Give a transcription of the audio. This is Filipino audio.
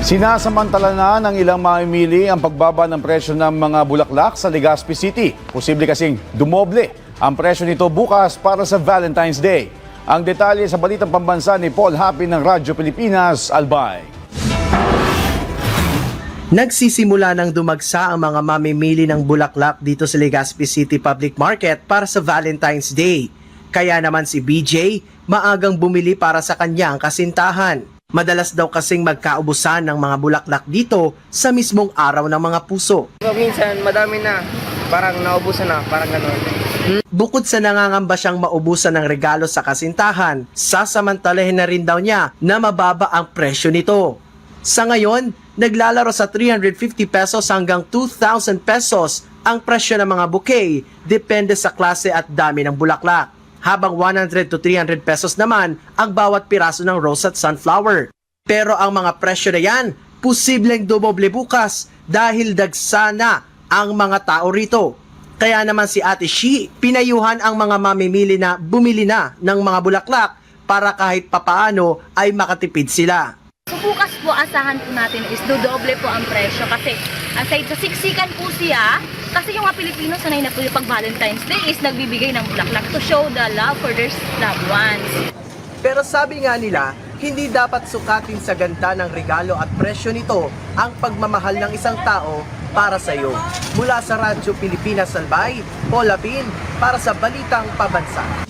Sinasamantala na ng ilang mamimili ang pagbaba ng presyo ng mga bulaklak sa Legazpi City. Posible kasing dumoble ang presyo nito bukas para sa Valentine's Day. Ang detalye sa Balitang Pambansa ni Paul Happy ng Radyo Pilipinas, Albay. Nagsisimula ng dumagsa ang mga mamimili ng bulaklak dito sa Legazpi City Public Market para sa Valentine's Day. Kaya naman si BJ, maagang bumili para sa kanyang kasintahan. Madalas daw kasing magkaubusan ng mga bulaklak dito sa mismong araw ng mga puso. So, minsan madami na, parang naubusan na, parang gano'n. Bukod sa nangangamba siyang maubusan ng regalo sa kasintahan, sasamantalahin na rin daw niya na mababa ang presyo nito. Sa ngayon, naglalaro sa 350 pesos hanggang 2,000 pesos ang presyo ng mga bouquet, depende sa klase at dami ng bulaklak. Habang 100 to 300 pesos naman ang bawat piraso ng rose at sunflower. Pero ang mga presyo na yan, posibleng dumoble bukas dahil dagsa na ang mga tao rito. Kaya naman si Ate Shi, pinayuhan ang mga mamimili na bumili na ng mga bulaklak para kahit papaano ay makatipid sila. So bukas po, asahan po natin is dodoble po ang presyo kasi aside sa siksikan po siya, kasi yung mga Pilipino sanay na po yung pag Valentine's Day is nagbibigay ng bulaklak to show the love for their loved ones. Pero sabi nga nila, hindi dapat sukatin sa ganda ng regalo at presyo nito ang pagmamahal ng isang tao para sa iyo. Mula sa Radyo Pilipinas Albay, Paul Lapin para sa Balitang Pambansa.